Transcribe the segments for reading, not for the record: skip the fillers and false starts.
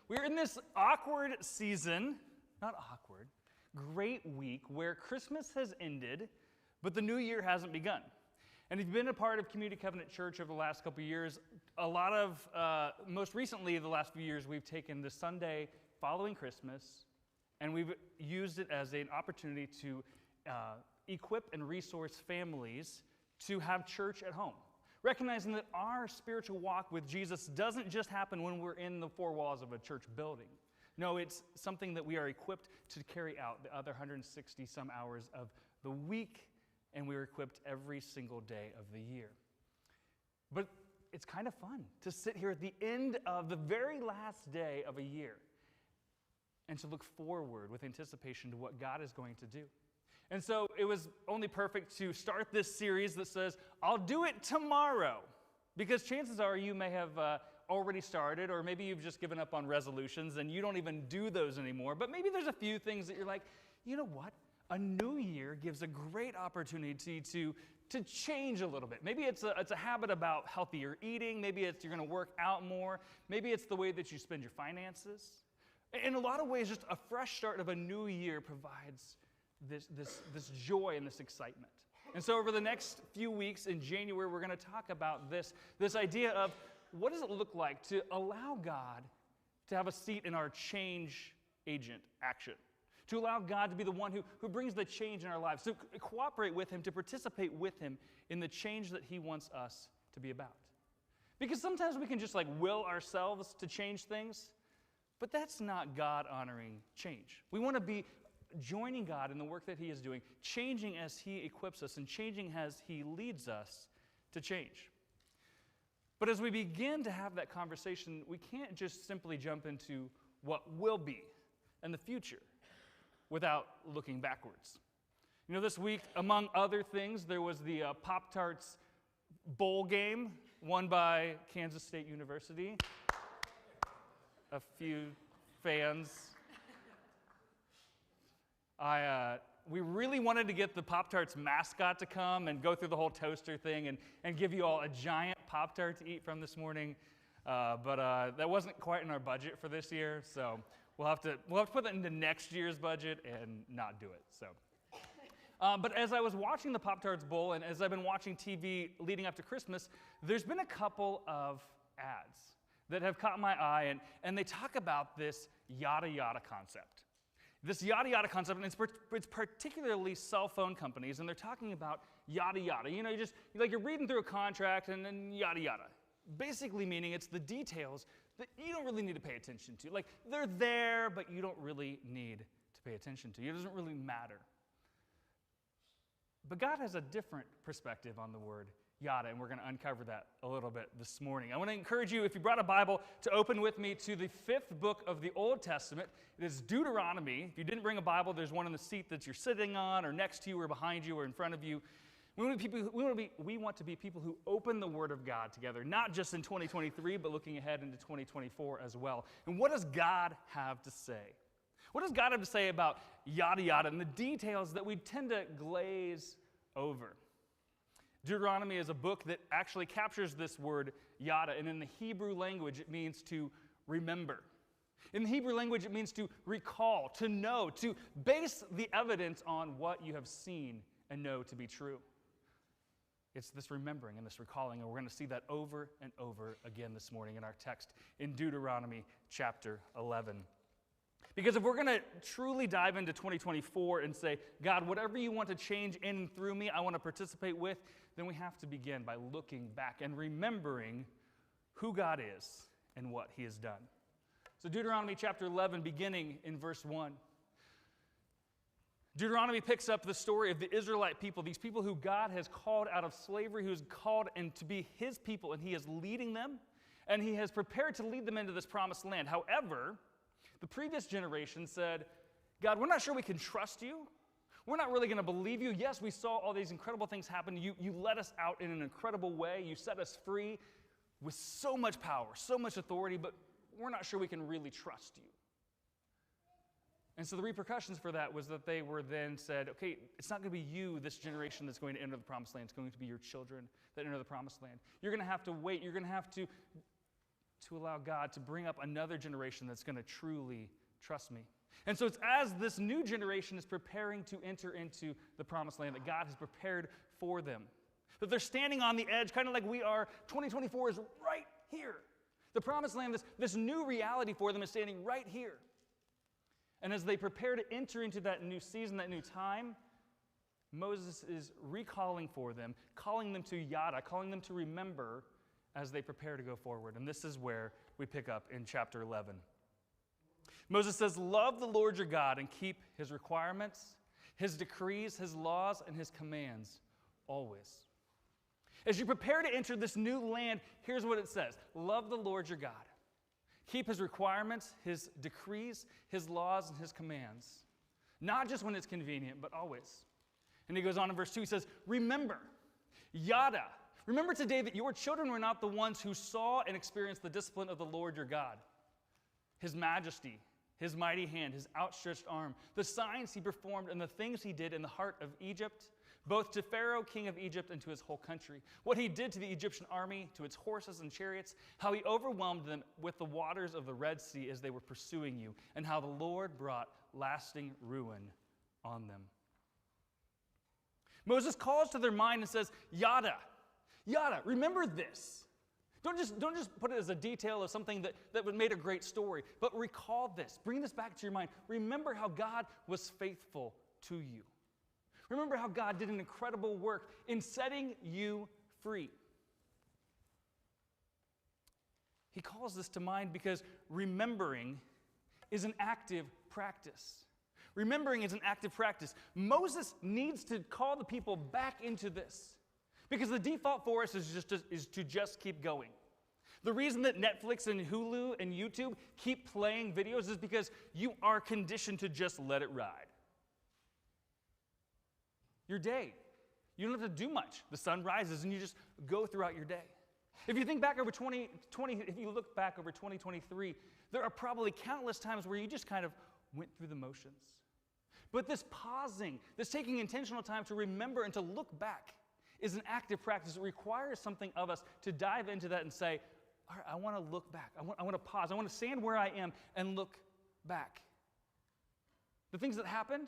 We're in this awkward season, not awkward, great week where Christmas has ended, but the new year hasn't begun. And if you've been a part of Community Covenant Church over the last couple of years, a lot of, most recently, the last few years, we've taken the Sunday following Christmas, and we've used it as an opportunity to equip and resource families to have church at home. Recognizing that our spiritual walk with Jesus doesn't just happen when we're in the four walls of a church building. No, it's something that we are equipped to carry out the other 160 some hours of the week, and we're equipped every single day of the year. But it's kind of fun to sit here at the end of the very last day of a year and to look forward with anticipation to what God is going to do. And so it was only perfect to start this series that says, I'll do it tomorrow. Because chances are you may have already started, or maybe you've just given up on resolutions and you don't even do those anymore. But maybe there's a few things that you're like, you know what? A new year gives a great opportunity to change a little bit. Maybe it's a habit about healthier eating. Maybe it's you're going to work out more. Maybe it's the way that you spend your finances. In a lot of ways, just a fresh start of a new year provides this joy and this excitement. And so over the next few weeks in January, we're going to talk about this idea of what does it look like to allow God to have a seat in our change agent action, to allow God to be the one who brings the change in our lives, to cooperate with Him, to participate with Him in the change that He wants us to be about. Because sometimes we can just will ourselves to change things, but that's not God-honoring change. We want to be joining God in the work that He is doing, changing as He equips us and changing as He leads us to change. But as we begin to have that conversation, we can't just simply jump into what will be and the future without looking backwards. You know, this week, among other things, there was the Pop-Tarts bowl game won by Kansas State University. A few fans. We really wanted to get the Pop-Tarts mascot to come and go through the whole toaster thing and give you all a giant Pop-Tart to eat from this morning, but that wasn't quite in our budget for this year, so we'll have to put that into next year's budget and not do it. So, but as I was watching the Pop-Tarts Bowl and as I've been watching TV leading up to Christmas, there's been a couple of ads that have caught my eye, and they talk about this yada yada concept. This yada yada concept, and it's particularly cell phone companies, and they're talking about yada yada. You know, you're reading through a contract and then yada yada. Basically meaning it's the details that you don't really need to pay attention to. Like, they're there, but you don't really need to pay attention to. It doesn't really matter. But God has a different perspective on the word yada, and we're going to uncover that a little bit this morning. I want to encourage you, if you brought a Bible, to open with me to the 5th book of the Old Testament. It is Deuteronomy. If you didn't bring a Bible, there's one in the seat that you're sitting on, or next to you, or behind you, or in front of you. We want to be people who open the Word of God together, not just in 2023, but looking ahead into 2024 as well. And what does God have to say? What does God have to say about yada yada and the details that we tend to glaze over? Deuteronomy is a book that actually captures this word yada, and in the Hebrew language, it means to remember. In the Hebrew language, it means to recall, to know, to base the evidence on what you have seen and know to be true. It's this remembering and this recalling, and we're going to see that over and over again this morning in our text in Deuteronomy chapter 11. Because if we're going to truly dive into 2024 and say, God, whatever you want to change in and through me, I want to participate with, then we have to begin by looking back and remembering who God is and what He has done. So Deuteronomy chapter 11, beginning in verse 1. Deuteronomy picks up the story of the Israelite people, these people who God has called out of slavery, who has called and to be His people, and He is leading them, and He has prepared to lead them into this promised land. However, the previous generation said, God, we're not sure we can trust you. We're not really going to believe you. Yes, we saw all these incredible things happen. You led us out in an incredible way. You set us free with so much power, so much authority, but we're not sure we can really trust you. And so the repercussions for that was that they were then said, okay, it's not going to be you, this generation, that's going to enter the promised land. It's going to be your children that enter the promised land. You're going to have to wait. You're going to have to to allow God to bring up another generation that's going to truly trust me. And so it's as this new generation is preparing to enter into the promised land that God has prepared for them. That they're standing on the edge, kind of like we are. 2024 is right here. The promised land, this new reality for them is standing right here. And as they prepare to enter into that new season, that new time, Moses is recalling for them, calling them to yada, calling them to remember as they prepare to go forward. And this is where we pick up in chapter 11. Moses says, "Love the Lord your God and keep his requirements, his decrees, his laws, and his commands always." As you prepare to enter this new land, here's what it says. Love the Lord your God. Keep his requirements, his decrees, his laws, and his commands. Not just when it's convenient, but always. And he goes on in verse 2, he says, remember, yada. Remember today that your children were not the ones who saw and experienced the discipline of the Lord your God, his majesty, his mighty hand, his outstretched arm, the signs he performed and the things he did in the heart of Egypt, both to Pharaoh, king of Egypt, and to his whole country. What he did to the Egyptian army, to its horses and chariots, how he overwhelmed them with the waters of the Red Sea as they were pursuing you, and how the Lord brought lasting ruin on them. Moses calls to their mind and says, yada, yada, remember this. Don't just put it as a detail of something that would made a great story, but recall this. Bring this back to your mind. Remember how God was faithful to you. Remember how God did an incredible work in setting you free. He calls this to mind because remembering is an active practice. Remembering is an active practice. Moses needs to call the people back into this because the default for us is to just keep going. The reason that Netflix and Hulu and YouTube keep playing videos is because you are conditioned to just let it ride. Your day. You don't have to do much. The sun rises and you just go throughout your day. If you think back over if you look back over 2023, there are probably countless times where you just kind of went through the motions. But this pausing, this taking intentional time to remember and to look back is an active practice. It requires something of us to dive into that and say, all right, I want to look back. I want to pause. I want to stand where I am and look back. The things that happened,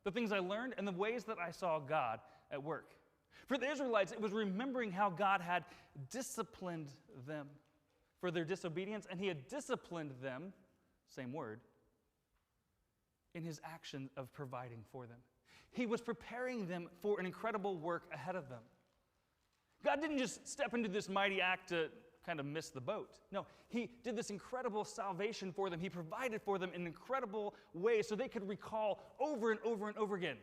the things I learned, and the ways that I saw God at work. For the Israelites, it was remembering how God had disciplined them for their disobedience, and he had disciplined them, same word, in his action of providing for them. He was preparing them for an incredible work ahead of them. God didn't just step into this mighty act to kind of miss the boat. No, he did this incredible salvation for them. He provided for them in incredible ways so they could recall over and over and over again.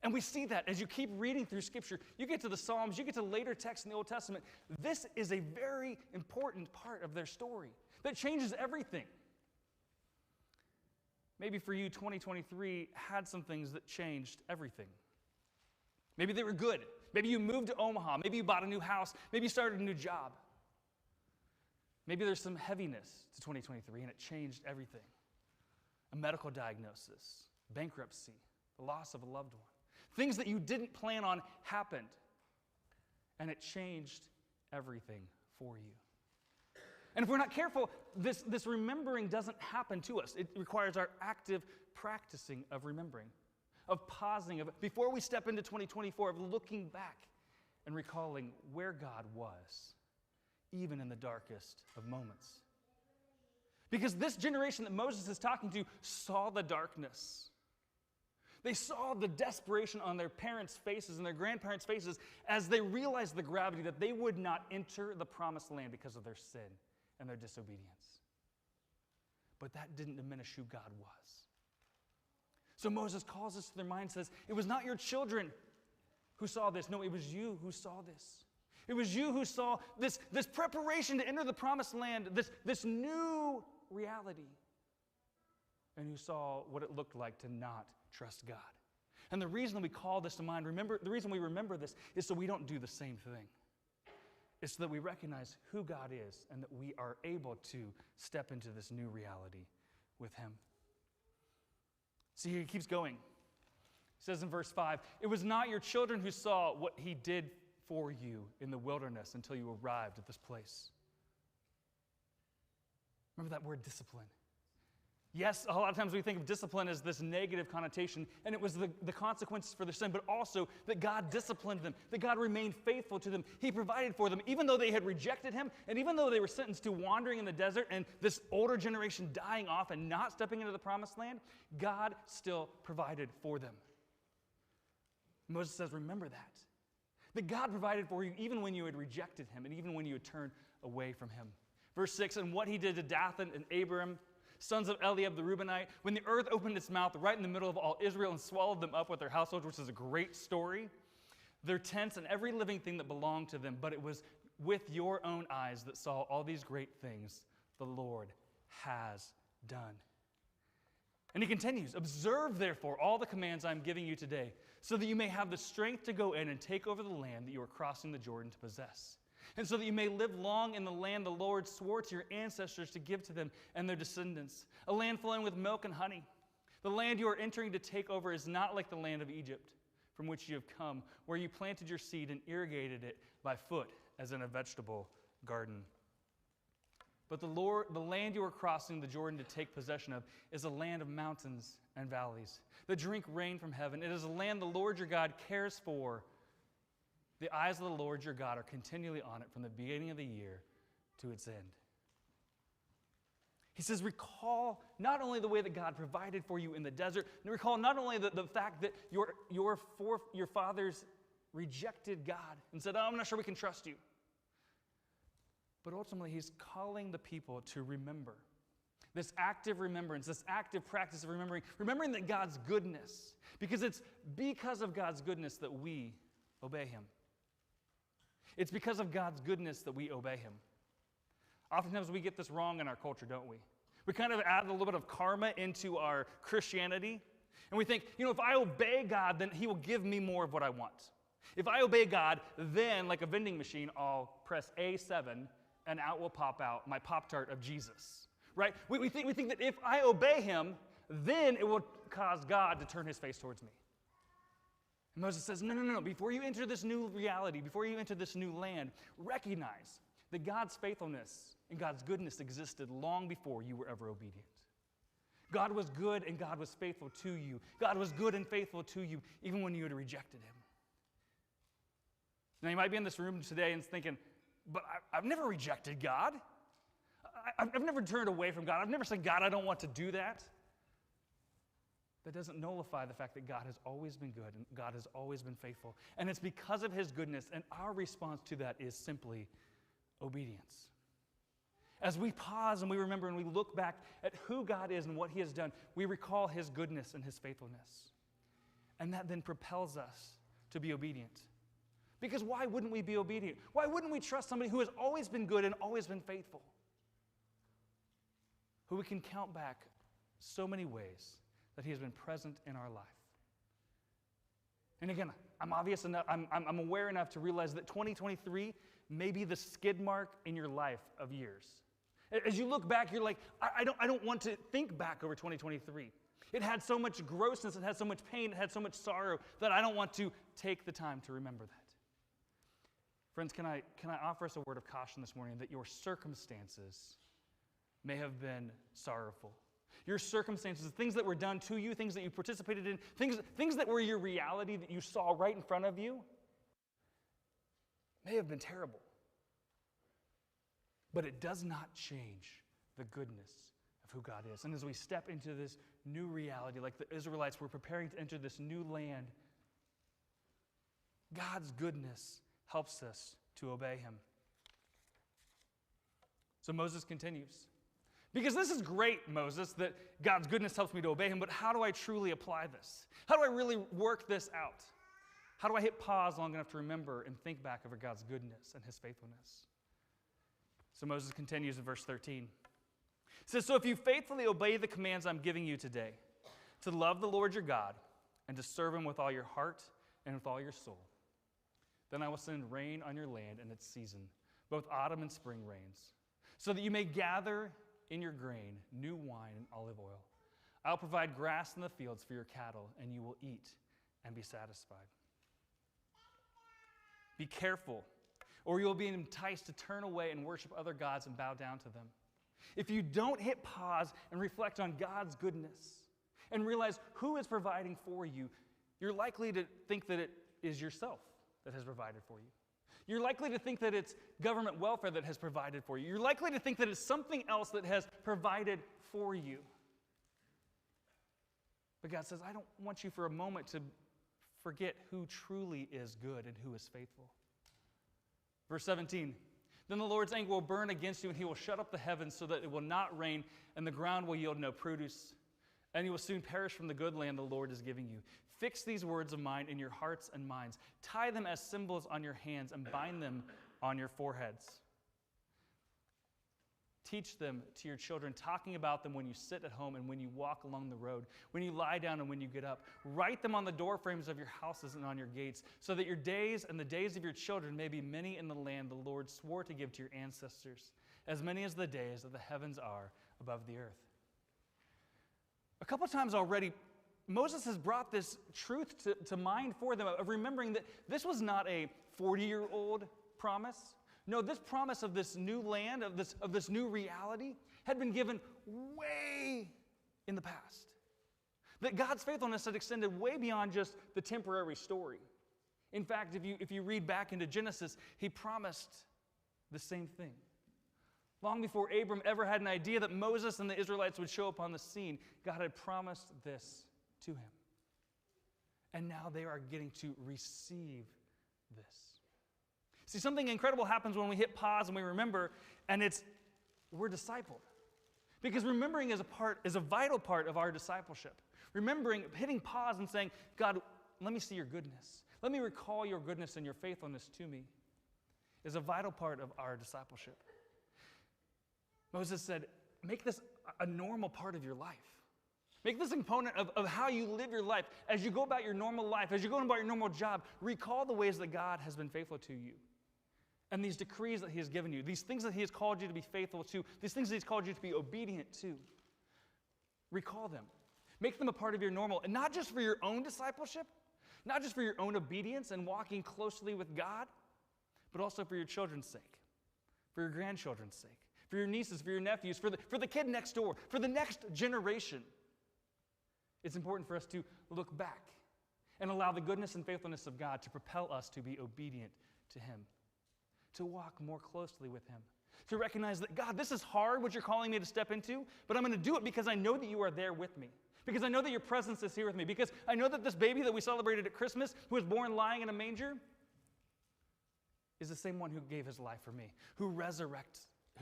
And we see that as you keep reading through Scripture. You get to the Psalms, you get to later texts in the Old Testament. This is a very important part of their story that changes everything. Maybe for you, 2023 had some things that changed everything. Maybe they were good. Maybe you moved to Omaha. Maybe you bought a new house. Maybe you started a new job. Maybe there's some heaviness to 2023 and it changed everything. A medical diagnosis, bankruptcy, the loss of a loved one. Things that you didn't plan on happened and it changed everything for you. And if we're not careful, this remembering doesn't happen to us. It requires our active practicing of remembering, of pausing, before we step into 2024, of looking back and recalling where God was, even in the darkest of moments. Because this generation that Moses is talking to saw the darkness. They saw the desperation on their parents' faces and their grandparents' faces as they realized the gravity that they would not enter the promised land because of their sin and their disobedience. But that didn't diminish who God was. So Moses calls us to their mind and says, it was not your children who saw this. No, it was you who saw this. It was you who saw this preparation to enter the promised land, this new reality, and who saw what it looked like to not trust God. And the reason we call this to mind, the reason we remember this is so we don't do the same thing. It's so that we recognize who God is and that we are able to step into this new reality with him. See, he keeps going. He says in verse 5, it was not your children who saw what he did for you in the wilderness until you arrived at this place. Remember that word discipline. Yes, a lot of times we think of discipline as this negative connotation, and it was the consequences for their sin, but also that God disciplined them, that God remained faithful to them. He provided for them, even though they had rejected him, and even though they were sentenced to wandering in the desert and this older generation dying off and not stepping into the promised land, God still provided for them. Moses says, remember that God provided for you even when you had rejected him and even when you had turned away from him. Verse 6, and what he did to Dathan and Abiram, sons of Eliab the Reubenite, when the earth opened its mouth right in the middle of all Israel and swallowed them up with their households, which is a great story, their tents and every living thing that belonged to them, but it was with your own eyes that saw all these great things the Lord has done. And he continues, observe therefore all the commands I'm giving you today, so that you may have the strength to go in and take over the land that you are crossing the Jordan to possess. And so that you may live long in the land the Lord swore to your ancestors to give to them and their descendants, a land flowing with milk and honey. The land you are entering to take over is not like the land of Egypt, from which you have come, where you planted your seed and irrigated it by foot, as in a vegetable garden. But the land you are crossing the Jordan to take possession of is a land of mountains and valleys that drink rain from heaven. It is a land the Lord your God cares for. The eyes of the Lord your God are continually on it from the beginning of the year to its end. He says, recall not only the way that God provided for you in the desert, and recall not only the fact that your fathers rejected God and said, I'm not sure we can trust you. But ultimately, he's calling the people to remember. This active remembrance, this active practice of remembering that God's goodness, because it's because of God's goodness that we obey him. It's because of God's goodness that we obey him. Oftentimes we get this wrong in our culture, don't we? We kind of add a little bit of karma into our Christianity. And we think, if I obey God, then he will give me more of what I want. If I obey God, then, like a vending machine, I'll press A7 and out will pop out my Pop-Tart of Jesus. Right? We think that if I obey him, then it will cause God to turn his face towards me. And Moses says, no. Before you enter this new reality, before you enter this new land, recognize that God's faithfulness and God's goodness existed long before you were ever obedient. God was good and God was faithful to you. God was good and faithful to you even when you had rejected him. Now you might be in this room today and thinking, but I've never rejected God. I've never turned away from God. I've never said, God, I don't want to do that. That doesn't nullify the fact that God has always been good and God has always been faithful. And it's because of his goodness, and our response to that is simply obedience. As we pause and we remember and we look back at who God is and what he has done, we recall his goodness and his faithfulness. And that then propels us to be obedient. Because why wouldn't we be obedient? Why wouldn't we trust somebody who has always been good and always been faithful? Who we can count back so many ways that he has been present in our life. And again, I'm aware enough to realize that 2023 may be the skid mark in your life of years. As you look back, you're like, I don't want to think back over 2023. It had so much grossness, it had so much pain, it had so much sorrow that I don't want to take the time to remember that. Friends, can I offer us a word of caution this morning that your circumstances may have been sorrowful. Your circumstances, things that were done to you, things that you participated in, things that were your reality that you saw right in front of you, may have been terrible. But it does not change the goodness of who God is. And as we step into this new reality, like the Israelites were preparing to enter this new land, God's goodness helps us to obey him. So Moses continues. Because this is great, Moses, that God's goodness helps me to obey him, but how do I truly apply this? How do I really work this out? How do I hit pause long enough to remember and think back over God's goodness and his faithfulness? So Moses continues in verse 13. It says, so if you faithfully obey the commands I'm giving you today, to love the Lord your God and to serve him with all your heart and with all your soul, then I will send rain on your land in its season, both autumn and spring rains, so that you may gather in your grain, new wine and olive oil. I'll provide grass in the fields for your cattle, and you will eat and be satisfied. Be careful, or you'll be enticed to turn away and worship other gods and bow down to them. if you don't hit pause and reflect on God's goodness and realize who is providing for you, you're likely to think that it is yourself that has provided for you. You're likely to think that it's government welfare that has provided for you. You're likely to think that it's something else that has provided for you. But God says, I don't want you for a moment to forget who truly is good and who is faithful. Verse 17, then the Lord's anger will burn against you, and he will shut up the heavens so that it will not rain, and the ground will yield no produce. And you will soon perish from the good land the Lord is giving you. Fix these words of mine in your hearts and minds. Tie them as symbols on your hands and bind them on your foreheads. Teach them to your children, talking about them when you sit at home and when you walk along the road, when you lie down and when you get up. Write them on the doorframes of your houses and on your gates, so that your days and the days of your children may be many in the land the Lord swore to give to your ancestors, as many as the days that the heavens are above the earth. A couple times already, Moses has brought this truth to mind for them of remembering that this was not a 40-year-old promise. No, this promise of this new land, of this new reality, had been given way in the past. That God's faithfulness had extended way beyond just the temporary story. In fact, if you read back into Genesis, he promised the same thing. Long before Abram ever had an idea that Moses and the Israelites would show up on the scene, God had promised this to him. And now they are getting to receive this. See, something incredible happens when we hit pause and we remember, and we're discipled. Because remembering is a vital part of our discipleship. Remembering, hitting pause and saying, God, let me see your goodness. Let me recall your goodness and your faithfulness to me, is a vital part of our discipleship. Moses said, make this a normal part of your life. Make this a component of how you live your life. As you go about your normal life, as you go about your normal job, recall the ways that God has been faithful to you. And these decrees that he has given you, these things that he has called you to be faithful to, these things that he's called you to be obedient to. Recall them. Make them a part of your normal, and not just for your own discipleship, not just for your own obedience and walking closely with God, but also for your children's sake, for your grandchildren's sake, for your nieces, for your nephews, for the kid next door, for the next generation. It's important for us to look back and allow the goodness and faithfulness of God to propel us to be obedient to him, to walk more closely with him, to recognize that, God, this is hard, what you're calling me to step into, but I'm going to do it because I know that you are there with me, because I know that your presence is here with me, because I know that this baby that we celebrated at Christmas, who was born lying in a manger, is the same one who gave his life for me, who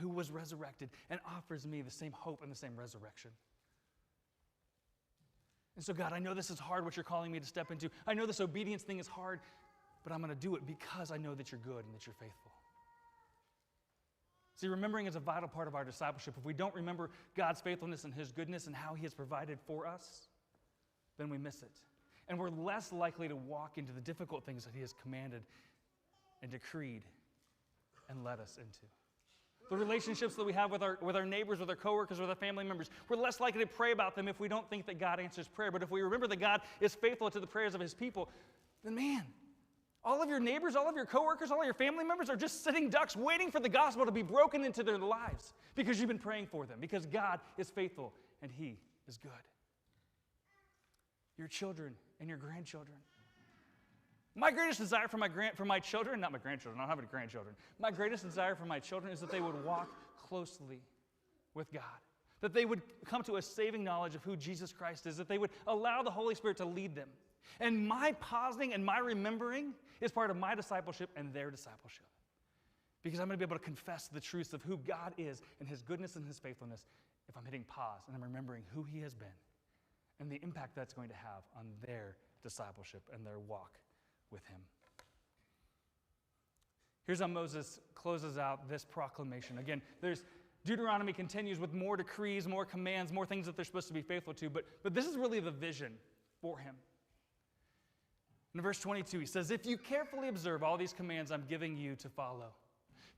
was resurrected and offers me the same hope and the same resurrection. And so, God, I know this is hard, what you're calling me to step into. I know this obedience thing is hard, but I'm going to do it because I know that you're good and that you're faithful. See, remembering is a vital part of our discipleship. If we don't remember God's faithfulness and his goodness and how he has provided for us, then we miss it. And we're less likely to walk into the difficult things that he has commanded and decreed and led us into. The relationships that we have with our neighbors, with our coworkers, with our family members, we're less likely to pray about them if we don't think that God answers prayer. But if we remember that God is faithful to the prayers of his people, then man, all of your neighbors, all of your coworkers, all of your family members are just sitting ducks waiting for the gospel to be broken into their lives because you've been praying for them, because God is faithful and he is good. Your children and your grandchildren. My greatest desire for my children, not my grandchildren, I don't have any grandchildren. My greatest desire for my children is that they would walk closely with God, that they would come to a saving knowledge of who Jesus Christ is, that they would allow the Holy Spirit to lead them. And my pausing and my remembering is part of my discipleship and their discipleship. Because I'm going to be able to confess the truths of who God is and his goodness and his faithfulness if I'm hitting pause and I'm remembering who he has been and the impact that's going to have on their discipleship and their walk with him. Here's how Moses closes out this proclamation. Again, Deuteronomy continues with more decrees, more commands, more things that they're supposed to be faithful to, but this is really the vision for him. In verse 22, he says, if you carefully observe all these commands I'm giving you to follow,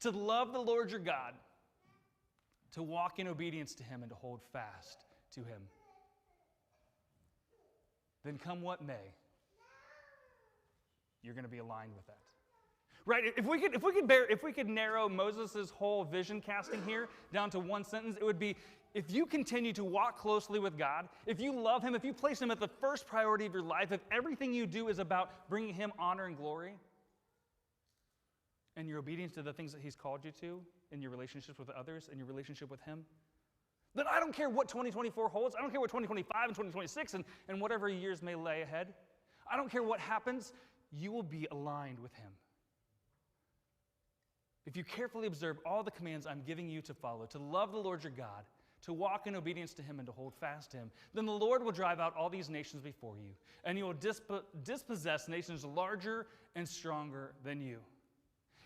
to love the Lord your God, to walk in obedience to him and to hold fast to him, then come what may, you're going to be aligned with that. Right? If we could narrow Moses' whole vision casting here down to one sentence, it would be, if you continue to walk closely with God, if you love him, if you place him at the first priority of your life, if everything you do is about bringing him honor and glory, and your obedience to the things that he's called you to in your relationships with others and your relationship with him, then I don't care what 2024 holds. I don't care what 2025 and 2026 and whatever years may lay ahead. I don't care what happens. You will be aligned with him. If you carefully observe all the commands I'm giving you to follow, to love the Lord your God, to walk in obedience to him and to hold fast to him, then the Lord will drive out all these nations before you, and you will dispossess nations larger and stronger than you.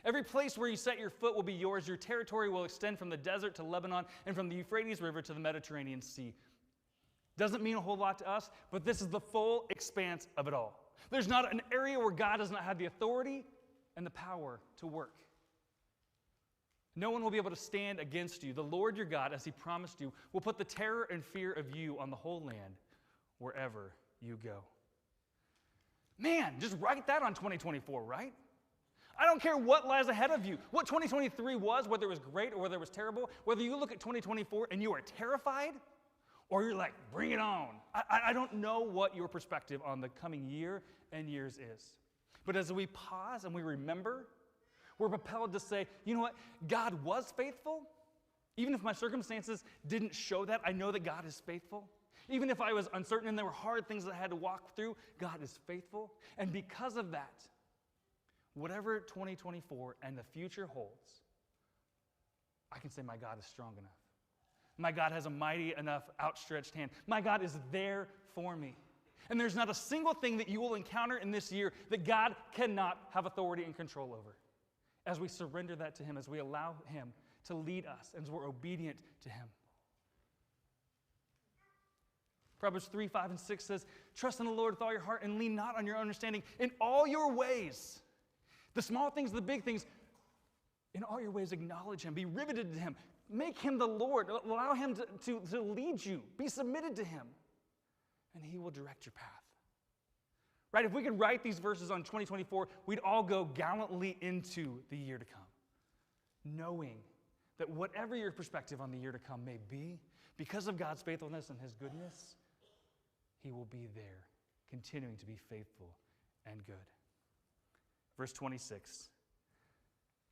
Every place where you set your foot will be yours. Your territory will extend from the desert to Lebanon and from the Euphrates River to the Mediterranean Sea. Doesn't mean a whole lot to us, but this is the full expanse of it all. There's not an area where God does not have the authority and the power to work. No one will be able to stand against you. The Lord your God, as he promised you, will put the terror and fear of you on the whole land wherever you go. Man, just write that on 2024, right? I don't care what lies ahead of you, what 2023 was, whether it was great or whether it was terrible, whether you look at 2024 and you are terrified or you're like, bring it on. I don't know what your perspective on the coming year and years is. But as we pause and we remember, we're propelled to say, you know what? God was faithful. Even if my circumstances didn't show that, I know that God is faithful. Even if I was uncertain and there were hard things that I had to walk through, God is faithful. And because of that, whatever 2024 and the future holds, I can say my God is strong enough. My God has a mighty enough outstretched hand. My God is there for me. And there's not a single thing that you will encounter in this year that God cannot have authority and control over. As we surrender that to him, as we allow him to lead us, as we're obedient to him. Proverbs 3, 5, and 6 says, trust in the Lord with all your heart and lean not on your understanding. In all your ways, the small things, the big things, in all your ways acknowledge him. Be riveted to him. Make him the Lord. Allow him to lead you. Be submitted to him. And he will direct your path. Right? If we could write these verses on 2024, we'd all go gallantly into the year to come, knowing that whatever your perspective on the year to come may be, because of God's faithfulness and his goodness, he will be there, continuing to be faithful and good. Verse 26.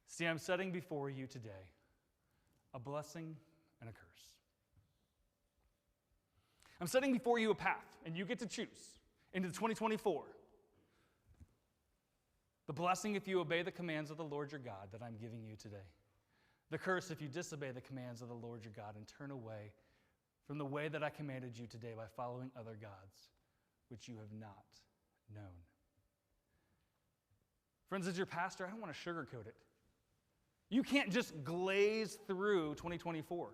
See, I'm setting before you today a blessing and a curse. I'm setting before you a path, and you get to choose into 2024. The blessing if you obey the commands of the Lord your God that I'm giving you today. The curse if you disobey the commands of the Lord your God and turn away from the way that I commanded you today by following other gods, which you have not known. Friends, as your pastor, I don't want to sugarcoat it. You can't just glaze through 2024.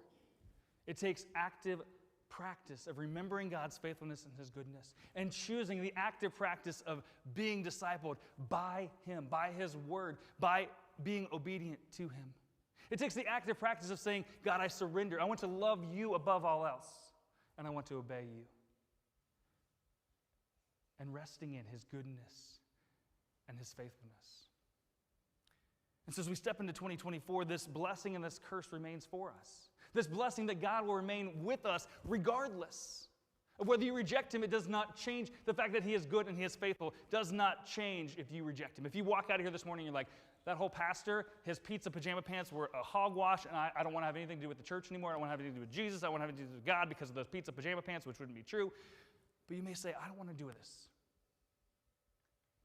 It takes active practice of remembering God's faithfulness and his goodness and choosing the active practice of being discipled by him, by his word, by being obedient to him. It takes the active practice of saying, God, I surrender. I want to love you above all else, and I want to obey you. And resting in his goodness and his faithfulness. And so as we step into 2024, this blessing and this curse remains for us. This blessing that God will remain with us regardless of whether you reject him. It does not change the fact that he is good and he is faithful. Does not change if you reject him. If you walk out of here this morning and you're like, that whole pastor, his pizza pajama pants were a hogwash, and I don't want to have anything to do with the church anymore. I don't want to have anything to do with Jesus. I want to have anything to do with God because of those pizza pajama pants, which wouldn't be true. But you may say, I don't want to do this.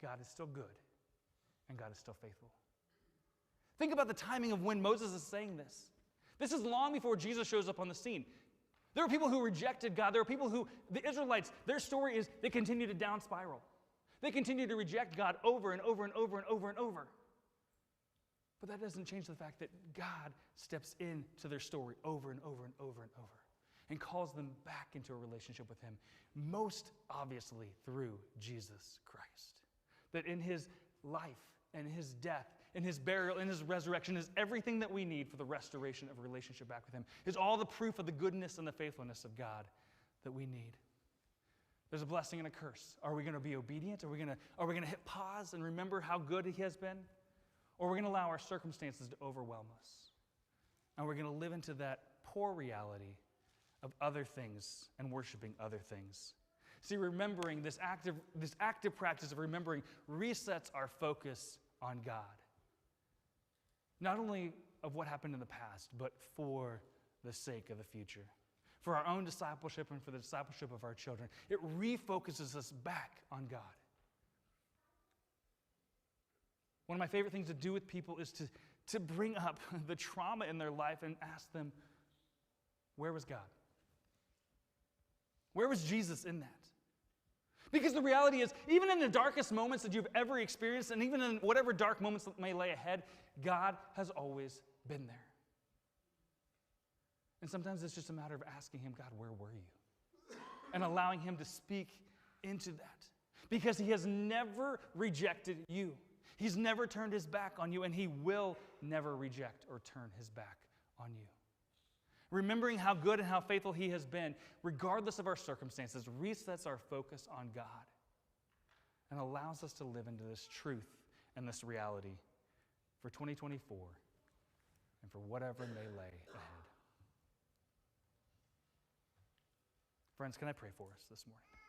God is still good, and God is still faithful. Think about the timing of when Moses is saying this. This is long before Jesus shows up on the scene. There were people who rejected God. There were people who, the Israelites, their story is they continue to down spiral. They continue to reject God over and over and over and over and over. But that doesn't change the fact that God steps into their story over and over and over and over and calls them back into a relationship with him, most obviously through Jesus Christ. That in his life and his death, in his burial, in his resurrection, is everything that we need for the restoration of a relationship back with him. Is all the proof of the goodness and the faithfulness of God that we need. There's a blessing and a curse. Are we going to be obedient? Are we going to hit pause and remember how good he has been? or we're going to allow our circumstances to overwhelm us. And we're going to live into that poor reality of other things and worshiping other things. See, remembering this active practice of remembering resets our focus on God. Not only of what happened in the past, but for the sake of the future. For our own discipleship and for the discipleship of our children. It refocuses us back on God. One of my favorite things to do with people is to bring up the trauma in their life and ask them, where was God? Where was Jesus in that? Because the reality is, even in the darkest moments that you've ever experienced, and even in whatever dark moments that may lay ahead, God has always been there. And sometimes it's just a matter of asking him, God, where were you? And allowing him to speak into that. Because he has never rejected you. He's never turned his back on you, and he will never reject or turn his back on you. Remembering how good and how faithful he has been, regardless of our circumstances, resets our focus on God and allows us to live into this truth and this reality for 2024 and for whatever may lay ahead. Friends, can I pray for us this morning?